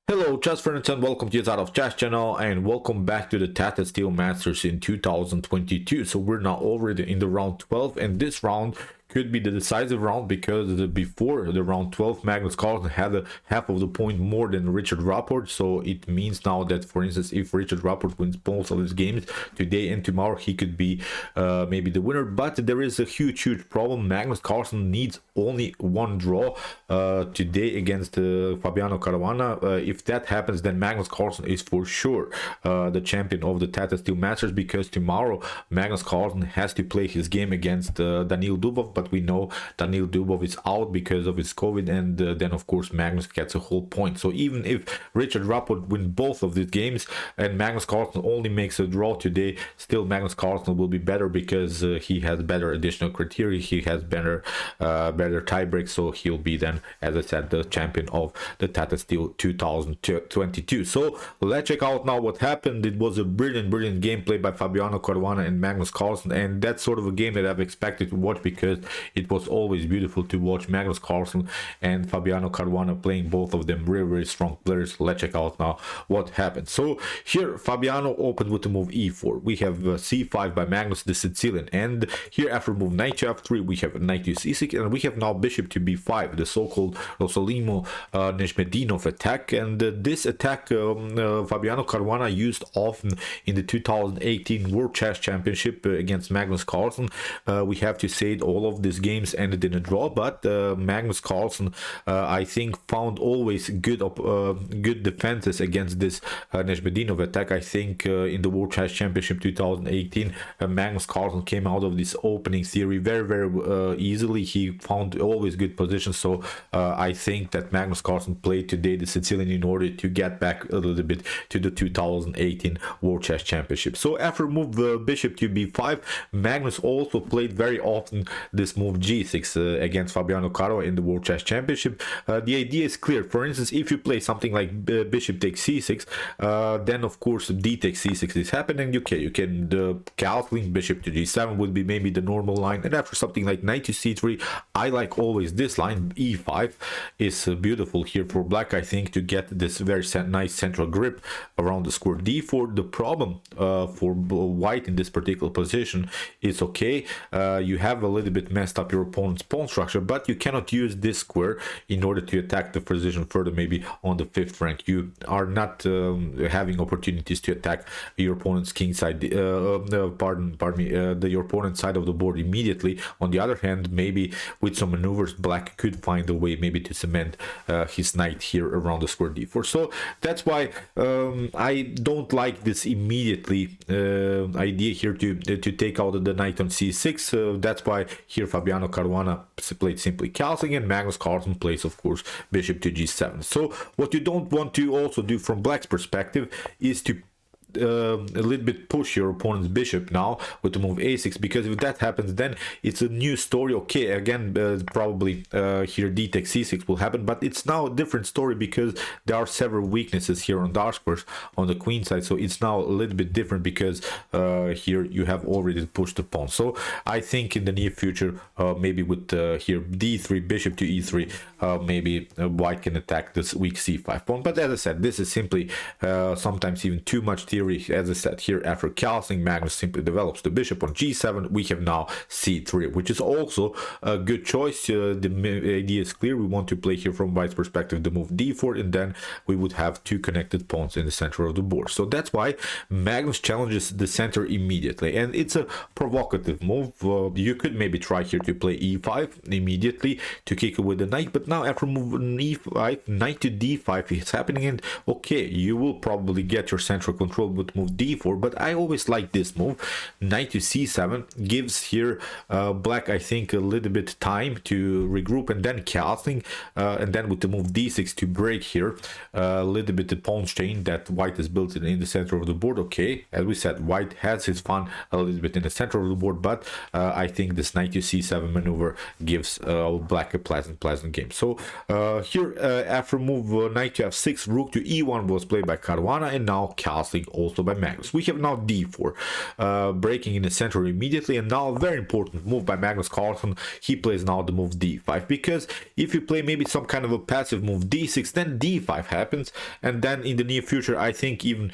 Hello, chess friends, and welcome to the Tata of Chess channel, and welcome back to the Tata Steel Masters in 2022. So we're now already in the round 12, and this round could be the decisive round because before the round 12, Magnus Carlsen had a half of the point more than Richard Rf8. So it means now that, for instance, if Richard Rf8 wins both of his games today and tomorrow, he could be maybe the winner. But there is a huge problem. Magnus Carlsen needs only one draw today against Fabiano Caruana. If that happens, then Magnus Carlsen is for sure the champion of the Tata Steel Masters, because tomorrow Magnus Carlsen has to play his game against Daniil Dubov. But we know Daniil Dubov is out because of his COVID, and then of course Magnus gets a whole point. So even if Richard Rf8 win both of these games and Magnus Carlsen only makes a draw today, still Magnus Carlsen will be better because he has better additional criteria, he has better tiebreak, so he'll be then, as I said, the champion of the Tata Steel 2022. So let's check out now what happened. It was a brilliant gameplay by Fabiano Caruana and Magnus Carlsen, and that's sort of a game that I've expected to watch because it was always beautiful to watch Magnus Carlsen and Fabiano Caruana playing, both of them very strong players. Let's check out now what happened. So here Fabiano opened with the move e4. We have c5 by Magnus the Sicilian, and here after move knight to f3 we have knight to c6, and we have now bishop to b5, the so-called Rosolimo Neshmedinov attack. And this attack Fabiano Caruana used often in the 2018 World Chess Championship against Magnus Carlsen. We have to say all of these games ended in a draw, but Magnus Carlsen I think found always good defenses against this Neshmedinov attack. I think in the World Chess Championship 2018 Magnus Carlsen came out of this opening theory very easily. He found always good positions, so I think that Magnus Carlsen played today the Sicilian in order to get back a little bit to the 2018 World Chess Championship. So after move bishop to b5, Magnus also played very often this move g6 against Fabiano Caruana in the World Chess Championship. The idea is clear. For instance, if you play something like bishop takes c6, then of course d takes c6 is happening. You can calculate bishop to g7 would be maybe the normal line, and after something like knight to c3, I like always this line. e5 is beautiful here for black, I think, to get this very nice central grip around the square. d4, the problem for white in this particular position is, okay, you have a little bit messed up your opponent's pawn structure, but you cannot use this square in order to attack the position further, maybe on the 5th rank. You are not having opportunities to attack your opponent's king side, your opponent's side of the board immediately. On the other hand, maybe with some maneuvers black could find a way maybe to cement his knight here around the square d4. So that's why I don't like this immediately idea here to take out the knight on c6. That's why here Fabiano Caruana played simply calcing, and Magnus Carlsen plays, of course, bishop to g7. So what you don't want to also do from black's perspective is to a little bit push your opponent's bishop now with the move a6, because if that happens, then it's a new story. Okay, again, probably here d takes c6 will happen, but it's now a different story because there are several weaknesses here on dark squares on the queen side. So it's now a little bit different because here you have already pushed the pawn. So I think in the near future, maybe with here d3 bishop to e3, maybe white can attack this weak c5 pawn. But as I said, this is simply sometimes even too much theory. As I said, here after calcing, Magnus simply develops the bishop on g7. We have now c3, which is also a good choice. The idea is clear. We want to play here from white's perspective the move d4, and then we would have two connected pawns in the center of the board. So that's why Magnus challenges the center immediately, and it's a provocative move. You could maybe try here to play e5 immediately to kick away the knight, but now after move e5, knight to d5 is happening, and okay, you will probably get your central control with move d4, but I always like this move. Knight to c7 gives here black, I think, a little bit time to regroup, and then castling, and then with the move d6 to break here a little bit the pawn chain that white has built in the center of the board. Okay, as we said, white has his fun a little bit in the center of the board, but I think this knight to c7 maneuver gives black a pleasant game. So here after move knight to f6, rook to e1 was played by Caruana, and now castling also by Magnus. We have now d4, breaking in the center immediately, and now a very important move by Magnus Carlsen. He plays now the move d5, because if you play maybe some kind of a passive move d6, then d5 happens, and then in the near future I think even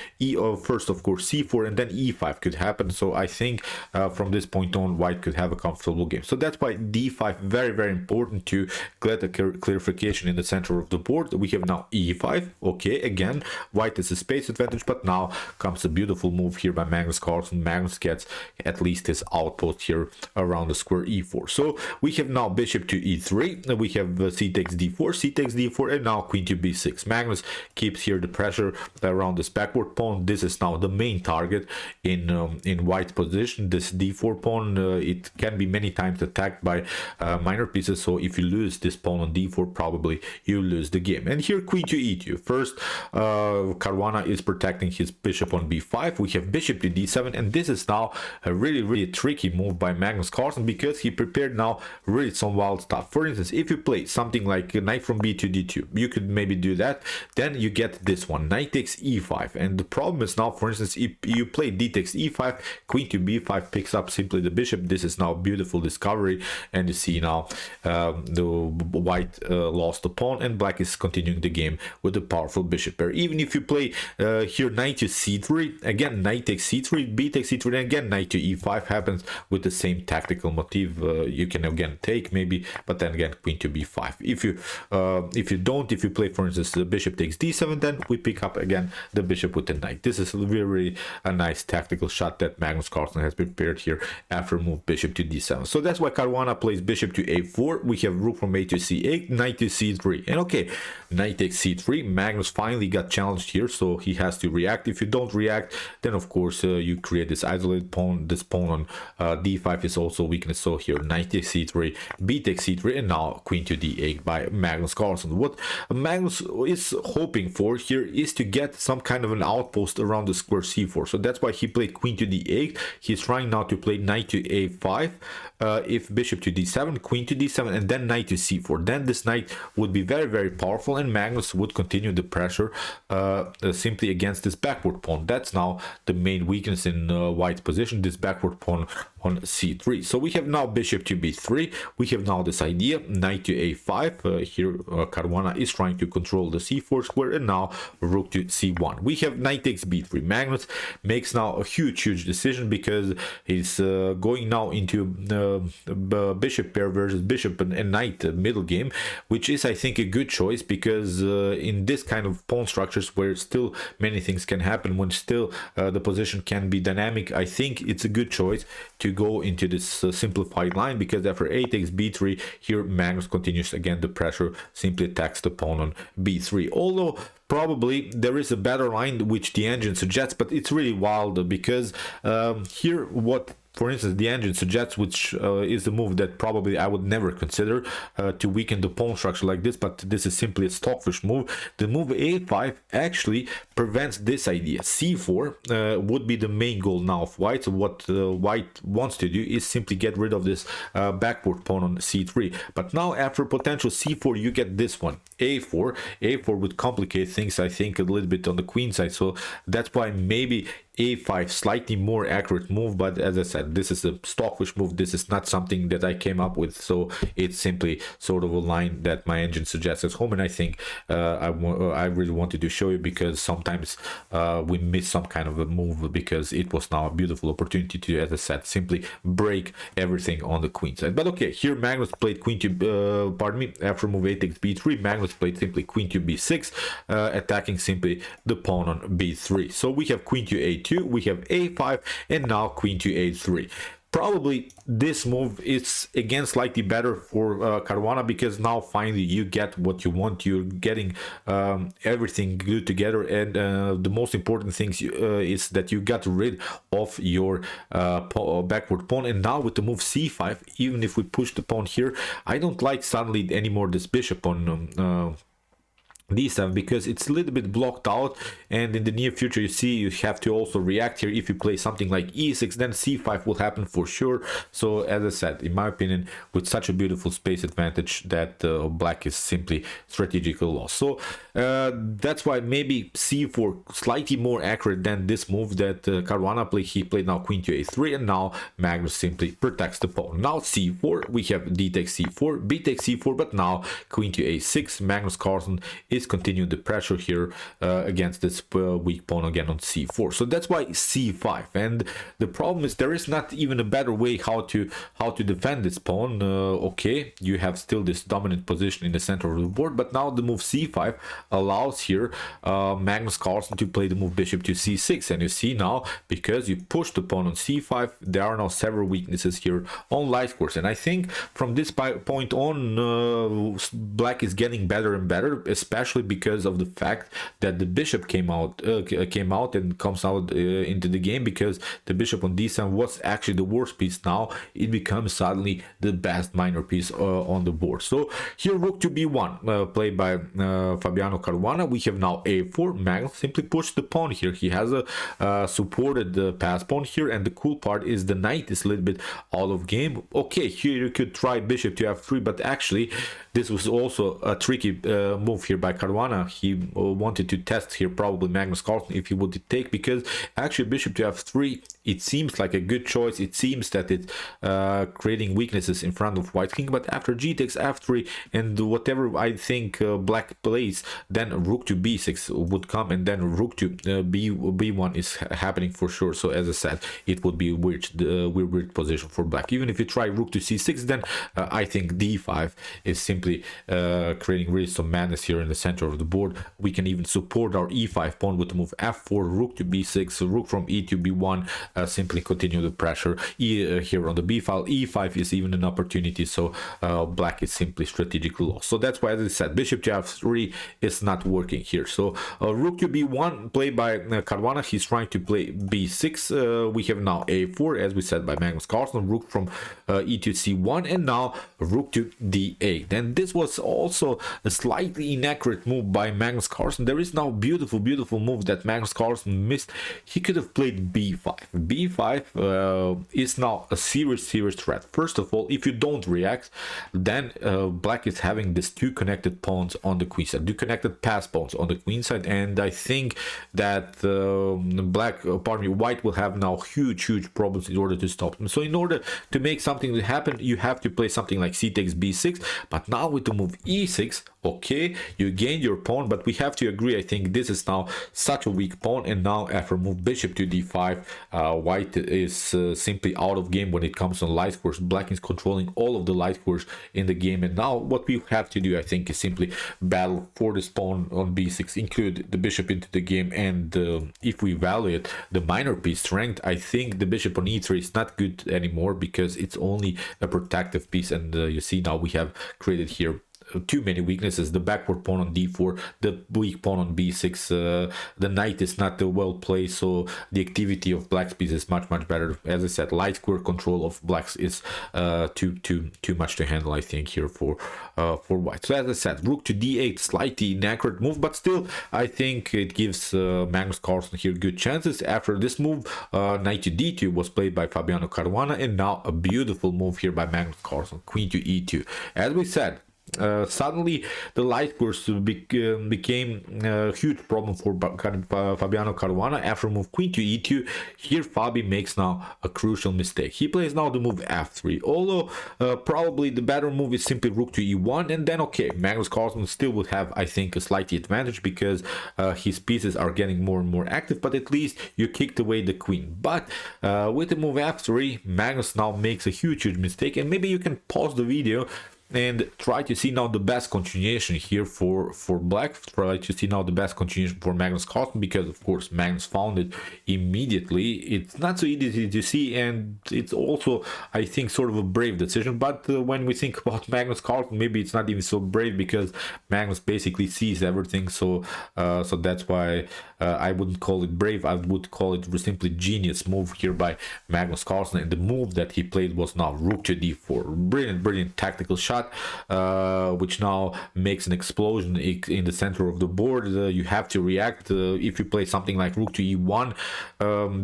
first of course c4 and then e5 could happen. So I think from this point on white could have a comfortable game. So that's why d5 very important to get a clarification in the center of the board. We have now e5. Okay, again white is a space advantage, but now comes a beautiful move here by Magnus Carlsen. Magnus gets at least his outpost here around the square e4. So we have now bishop to e3, we have c takes d4, c takes d4, and now queen to b6. Magnus keeps here the pressure around this backward pawn. This is now the main target in white's position. This d4 pawn, it can be many times attacked by minor pieces, so if you lose this pawn on d4, probably you lose the game. And here queen to e2. First, Caruana is protecting his bishop on b5. We have bishop to d7, and this is now a really tricky move by Magnus Carlsen, because he prepared now really some wild stuff. For instance, if you play something like knight from b to d2, you could maybe do that. Then you get this one, knight takes e5, and the problem is now, for instance, if you play d takes e5, queen to b5 picks up simply the bishop. This is now a beautiful discovery, and you see now the white lost the pawn, and black is continuing the game with a powerful bishop pair. Even if you play here knight to c3, again knight takes c3, b takes c3, and again knight to e5 happens with the same tactical motif. You can again take maybe, but then again queen to b5. If you play, for instance, the bishop takes d7, then we pick up again the bishop with the knight. This is really a nice tactical shot that Magnus Carlsen has prepared here after move bishop to d7. So that's why Caruana plays bishop to a4. We have rook from a to c8, knight to c3, and okay, knight takes c3. Magnus finally got challenged here, so he has to react. If you don't react, then of course you create this isolated pawn. This pawn on d5 is also weakness. So here knight takes c3, b takes c3, and now queen to d8 by Magnus Carlsen. What Magnus is hoping for here is to get some kind of an outpost around the square c4. So that's why he played queen to d8. He's trying now to play knight to a5, if bishop to d7, queen to d7, and then knight to c4. Then this knight would be very powerful, and Magnus would continue the pressure simply against this backward pawn. That's now the main weakness in white's position, this backward pawn on c3. So we have now bishop to b3. We have now this idea, knight to a5. Here Caruana is trying to control the c4 square, and now rook to c1. We have knight takes b3. Magnus makes now a huge decision, because he's going now into bishop pair versus bishop and knight middle game, which is I think a good choice, because in this kind of pawn structures where still many things can happen, when still the position can be dynamic, I think it's a good choice to go into this simplified line, because after a takes b3, here Magnus continues again the pressure, simply attacks the pawn on b3. Although probably there is a better line which the engine suggests, but it's really wild, because here what, for instance, the engine suggests, which is a move that probably I would never consider to weaken the pawn structure like this, but this is simply a stockfish move. The move a5 actually prevents this idea. c4 would be the main goal now of white. So what white wants to do is simply get rid of this backward pawn on c3. But now after potential c4, you get this one, a4. a4 would complicate things, I think, a little bit on the queen side. So that's why maybe a5 slightly more accurate move, but as I said, this is a stockfish move. This is not something that I came up with, so it's simply sort of a line that my engine suggests at home, and I think I really wanted to show you, because sometimes we miss some kind of a move, because it was now a beautiful opportunity to, as I said, simply break everything on the queen side. But okay, here Magnus played queen to after move a takes b3, Magnus played simply queen to b6, attacking simply the pawn on b3. So we have queen to a2, we have a5, and now queen to a3. Probably this move is again slightly better for Caruana, because now finally you get what you want. You're getting everything good together, and the most important thing is that you got rid of your backward pawn. And now with the move c5, even if we push the pawn here, I don't like suddenly anymore this bishop on d7 because it's a little bit blocked out, and in the near future you see you have to also react here. If you play something like e6, then c5 will happen for sure. So as I said, in my opinion, with such a beautiful space advantage, that black is simply strategically lost. So that's why maybe c4 slightly more accurate than this move that Caruana played. He played now queen to a3, and now Magnus simply protects the pawn. Now c4, we have d takes c4, b takes c4, but now queen to a6. Magnus Carlsen is continuing the pressure here against this weak pawn again on c4. So that's why c5, and the problem is there is not even a better way how to defend this pawn. Okay, you have still this dominant position in the center of the board, but now the move c5 allows here Magnus Carlsen to play the move bishop to c6, and you see now, because you push the pawn on c5, there are now several weaknesses here on light squares, and I think from this point on black is getting better and better, especially because of the fact that the bishop came out and comes out into the game, because the bishop on d7 was actually the worst piece. Now it becomes suddenly the best minor piece on the board. So here rook to b1 played by Fabiano Caruana. We have now a4. Magnus simply pushed the pawn here. He has a supported pass pawn here, and the cool part is the knight is a little bit out of game. Okay, here you could try bishop to f3, but actually this was also a tricky move here by Caruana. He wanted to test here probably Magnus Carlsen if he would take, because actually bishop to f3, it seems like a good choice. It seems that it's creating weaknesses in front of white king, but after g takes f3 and whatever I think black plays, then rook to b6 would come, and then rook to b1 is happening for sure. So as I said, it would be a weird position for black. Even if you try rook to c6, then I think d5 is simply creating really some madness here in the center of the board. We can even support our e5 pawn with the move f4, rook to b6, rook from e to b1, simply continue the pressure here on the b file. e5 is even an opportunity, so black is simply strategically lost. So that's why, as I said, bishop to f3 is not working here. So rook to b1 played by Caruana. He's trying to play b6. We have now a4, as we said by Magnus Carlsen, rook from e to c1, and now rook to d8. And this was also a slightly inaccurate move by Magnus Carlsen. There is now beautiful move that Magnus Carlsen missed. He could have played b5. b5 is now a serious threat. First of all, if you don't react, then black is having these two connected pawns on the queen side, two connected pass pawns on the queen side, and I think that white will have now huge problems in order to stop them. So in order to make something happen, you have to play something like c takes b6, but now with the move e6, okay, you gained your pawn, but we have to agree, I think this is now such a weak pawn, and now after move bishop to d5, white is simply out of game when it comes to light squares. Black is controlling all of the light squares in the game, and now what we have to do, I think, is simply battle for this pawn on b6, include the bishop into the game, and if we evaluate the minor piece strength, I think the bishop on e3 is not good anymore, because it's only a protective piece, and you see now we have created here too many weaknesses. The backward pawn on d4, the weak pawn on b6, the knight is not well placed, so the activity of black's piece is much better. As I said, light square control of blacks is too much to handle, I think, here for white. So as I said, rook to d8, slightly inaccurate move, but still I think it gives Magnus Carlsen here good chances. After this move, knight to d2 was played by Fabiano Caruana, and now a beautiful move here by Magnus Carlsen, queen to e2. As we said, suddenly the light squares became a huge problem for Fabiano Caruana. After move queen to e2, here Fabi makes now a crucial mistake. He plays now the move f3, although probably the better move is simply rook to e1, and then okay, Magnus Carlsen still would have, I think, a slight advantage, because his pieces are getting more and more active, but at least you kicked away the queen. But with the move f3, Magnus now makes a huge mistake, and maybe you can pause the video and try to see now the best continuation here for black. Try to see now the best continuation for Magnus Carlsen, because of course Magnus found it immediately. It's not so easy to see, and it's also, I think, sort of a brave decision. But when we think about Magnus Carlsen, maybe it's not even so brave, because Magnus basically sees everything. So that's why I wouldn't call it brave. I would call it simply genius move here by Magnus Carlsen. And the move that he played was now rook to d4. Brilliant tactical shot. shot, which now makes an explosion in the center of the board. You have to react. If you play something like rook to e1,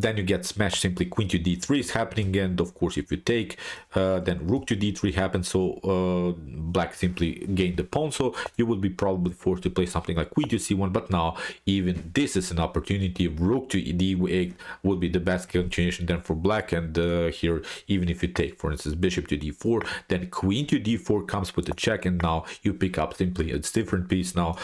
then you get smashed. Simply queen to d3 is happening, and of course if you take, then rook to d3 happens, so black simply gained the pawn, so you would be probably forced to play something like queen to c1. But now even this is an opportunity. Rook to d8 would be the best continuation then for black, and here even if you take, for instance, bishop to d4, then queen to d4 comes with a check, and now you pick up simply a different piece. Now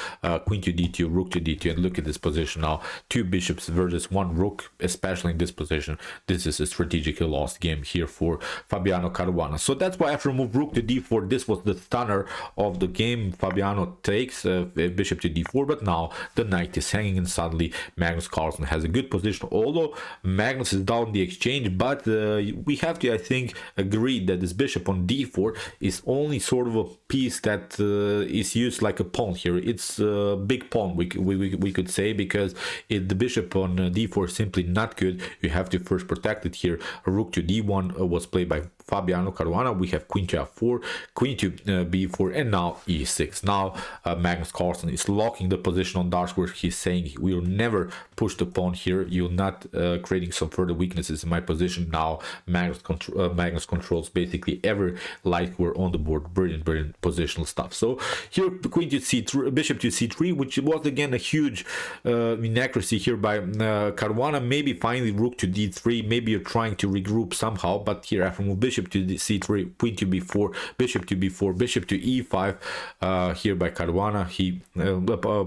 queen to d2, rook to d2, and look at this position now, 2 bishops versus 1 rook, especially in this position. This is a strategically lost game here for Fabiano Caruana. So that's why after move rook to d4, this was the stunner of the game. Fabiano takes bishop to d4, but now the knight is hanging, and suddenly Magnus Carlsen has a good position, although Magnus is down the exchange. But we have to, I think, agree that this bishop on d4 is only sort of a piece that is used like a pawn here. It's a big pawn, we could say, because the bishop on d4 is simply not good. You have to first protect it here. Rook to d1 was played by Fabiano Caruana. We have queen to f4, queen to b4, and now e6. Now Magnus Carlsen is locking the position on dark square. He's saying we will never push the pawn here. You're not creating some further weaknesses in my position. Now Magnus controls basically every light square on the board. Brilliant positional stuff. So here queen to c3, bishop to c3, which was again a huge inaccuracy here by Caruana. Maybe finally rook to d3. Maybe you're trying to regroup somehow, but here after move bishop to c3, queen to b4, bishop to b4, bishop to e5, here by Caruana,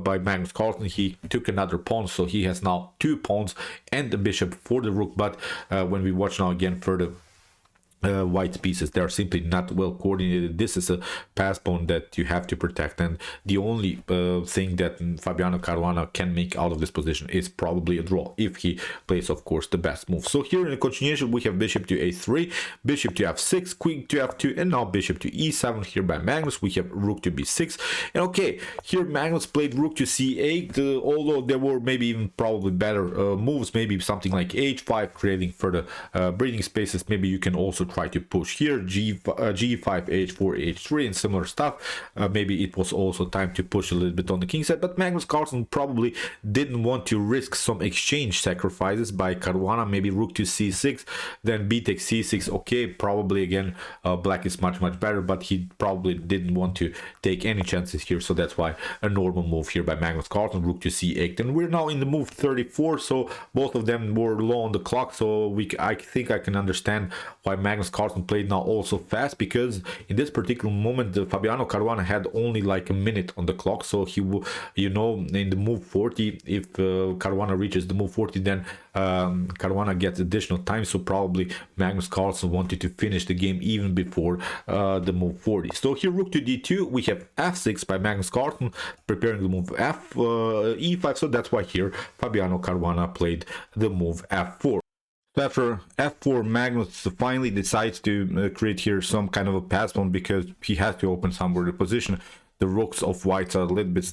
by Magnus Carlsen, he took another pawn, so he has now 2 pawns and the bishop for the rook. But when we watch now again further, white pieces, they are simply not well coordinated. This is a pass pawn that you have to protect, and the only thing that Fabiano Caruana can make out of this position is probably a draw, if he plays of course the best move. So here in the continuation we have bishop to a3, bishop to f6, queen to f2, and now bishop to e7 here by Magnus. We have rook to b6, and okay, here Magnus played rook to c8, although there were maybe even probably better moves, maybe something like h5, creating further breathing spaces. Maybe you can also try to push here g5, h4, h3, and similar stuff. Maybe it was also time to push a little bit on the king side, but Magnus Carlsen probably didn't want to risk some exchange sacrifices by Caruana. Maybe rook to c6, then b takes c6. Okay, probably again black is much better, but he probably didn't want to take any chances here, so that's why a normal move here by Magnus Carlsen, rook to c8. And we're now in the move 34, so both of them were low on the clock, so I think I can understand why Magnus Carlsen played now also fast, because in this particular moment Fabiano Caruana had only like a minute on the clock. So he will, you know, in the move 40, if Caruana reaches the move 40, then Caruana gets additional time, so probably Magnus Carlsen wanted to finish the game even before the move 40. So here rook to d2, we have f6 by Magnus Carlsen, preparing the move e5, so that's why here Fabiano Caruana played the move f4. After f4, Magnus finally decides to create here some kind of a pass pawn, because he has to open somewhere the position. The rooks of whites are a little bit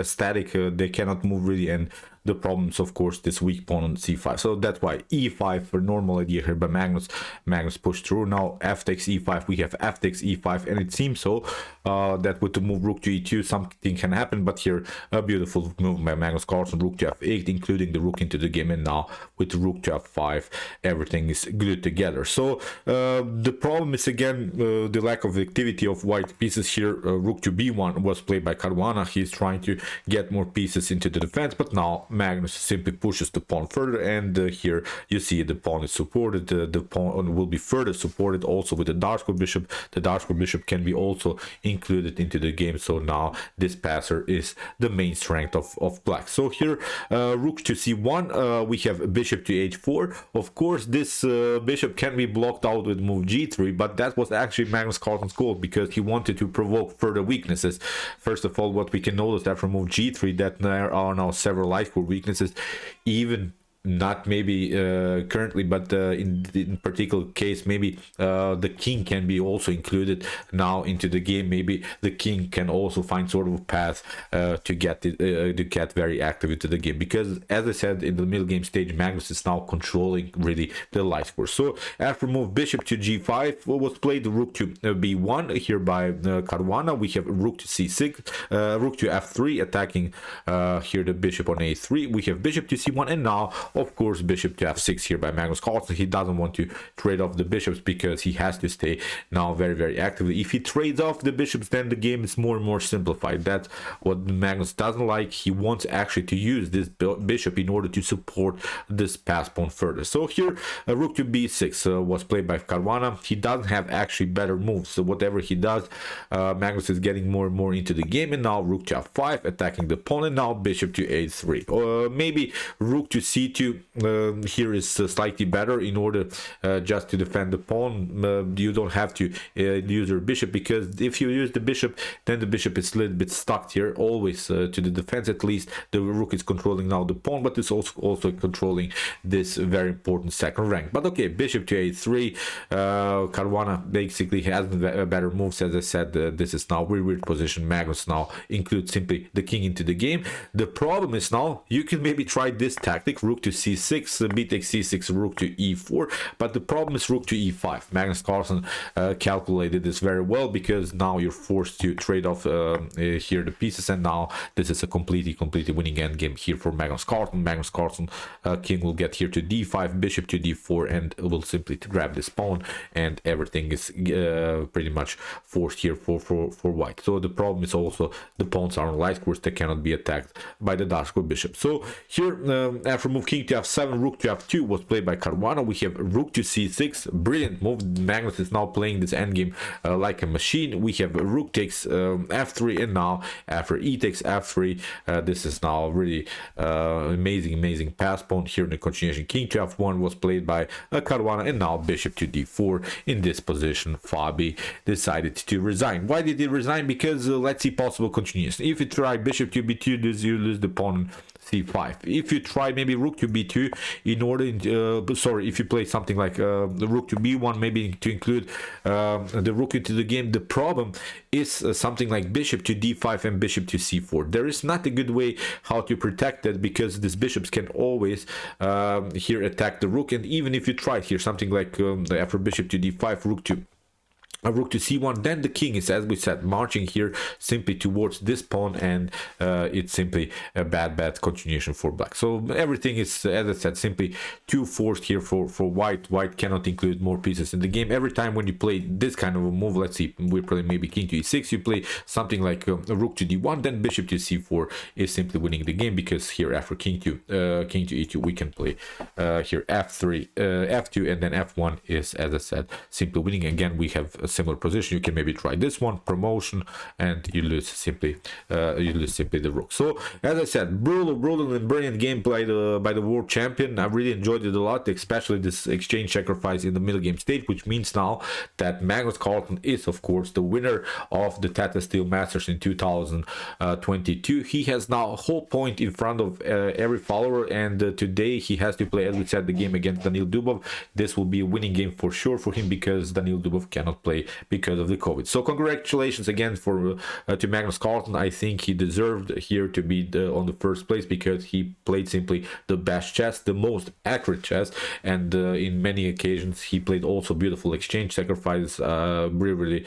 static, they cannot move really, and the problems of course this weak pawn on c5. So that's why e5 for normal idea here by Magnus pushed through. Now f takes e5, we have f takes e5, and it seems so that with the move rook to e2 something can happen, but here a beautiful move by Magnus Carlsen, rook to f8, including the rook into the game, and now with rook to f5 everything is glued together. So the problem is again the lack of activity of white pieces here. Rook to b1 was played by Caruana. He's trying to get more pieces into the defense, but now Magnus simply pushes the pawn further, and here you see the pawn is supported. The pawn will be further supported also with the dark square bishop. The dark square bishop can be also included into the game, so now this passer is the main strength of black. So here rook to c1, we have bishop to h4. Of course this bishop can be blocked out with move g3, but that was actually Magnus Carlsen's goal, because he wanted to provoke further weaknesses. First of all, what we can notice after move g3, that there are now several light square weaknesses. Even not maybe currently, but in particular case, maybe the king can be also included now into the game. Maybe the king can also find sort of a path to get very active into the game, because as I said, in the middle game stage, Magnus is now controlling really the light score. So after move bishop to g5 was played, rook to b1 here by Caruana. We have rook to c6, rook to f3, attacking here the bishop on a3. We have bishop to c1, and now of course bishop to f6 here by Magnus Carlsen. He doesn't want to trade off the bishops because he has to stay now very actively. If he trades off the bishops, then the game is more and more simplified. That's what Magnus doesn't like. He wants actually to use this bishop in order to support this pass pawn further. So here rook to b6 was played by Caruana. He doesn't have actually better moves, so whatever he does, Magnus is getting more and more into the game. And now rook to f5, attacking the pawn, and now bishop to a3. Maybe rook to c2 here is slightly better in order just to defend the pawn. You don't have to use your bishop, because if you use the bishop, then the bishop is a little bit stuck here, always to the defense. At least the rook is controlling now the pawn, but it's also controlling this very important second rank. But okay, bishop to a3. Caruana basically has better moves. As I said, this is now weird position. Magnus now includes simply the king into the game. The problem is now you can maybe try this tactic, rook to c6, b takes c6, rook to e4, but the problem is rook to e5. Magnus Carlsen calculated this very well, because now you're forced to trade off here the pieces, and now this is a completely winning endgame here for Magnus Carlsen. Magnus Carlsen king will get here to d5, bishop to d4, and will simply grab this pawn, and everything is pretty much forced here for white. So the problem is also the pawns are on light squares, they cannot be attacked by the dark square bishop. So here after move king to f7, rook to f2 was played by Caruana. We have rook to c6, brilliant move. Magnus is now playing this endgame like a machine. We have rook takes f3, and now after e takes f3, this is now really amazing pass pawn here in the continuation. King to f1 was played by Caruana, and now bishop to d4. In this position, Fabi decided to resign. Why did he resign? Because let's see possible continuation. If you try bishop to b2, you lose the pawn c5. If you try maybe rook to b2 in order if you play something like the rook to b1, maybe to include the rook into the game, the problem is something like bishop to d5 and bishop to c4. There is not a good way how to protect that, because these bishops can always here attack the rook. And even if you try here something like after bishop to d5, rook to c1, then the king is, as we said, marching here simply towards this pawn, and it's simply a bad continuation for black. So everything is, as I said, simply too forced here for white. White cannot include more pieces in the game. Every time when you play this kind of a move, let's see, we play maybe king to e6, you play something like a rook to d1, then bishop to c4 is simply winning the game, because here after king to e2 we can play here f3, f2, and then f1 is, as I said, simply winning. Again, we have a similar position. You can maybe try this one, promotion, and you lose simply the rook. So as I said, brutal and brilliant game played by the world champion. I really enjoyed it a lot, especially this exchange sacrifice in the middle game stage, which means now that Magnus Carlsen is of course the winner of the Tata Steel Masters in 2022. He has now a whole point in front of every follower, and today he has to play, as we said, the game against Daniil Dubov. This will be a winning game for sure for him, because Daniil Dubov cannot play because of the COVID. So congratulations again for to Magnus Carlsen. I think he deserved here to be on the first place, because he played simply the best chess, the most accurate chess, and in many occasions he played also beautiful exchange sacrifice. Really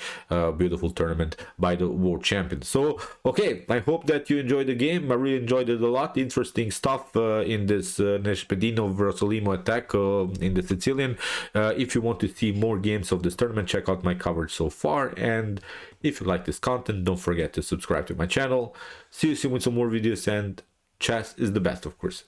beautiful tournament by the world champion. So okay, I hope that you enjoyed the game. I really enjoyed it a lot. Interesting stuff in this Nespedino versus Limo attack in the Sicilian. If you want to see more games of this tournament, check out my coverage so far, and if you like this content, don't forget to subscribe to my channel. See you soon with some more videos, and chess is the best, of course.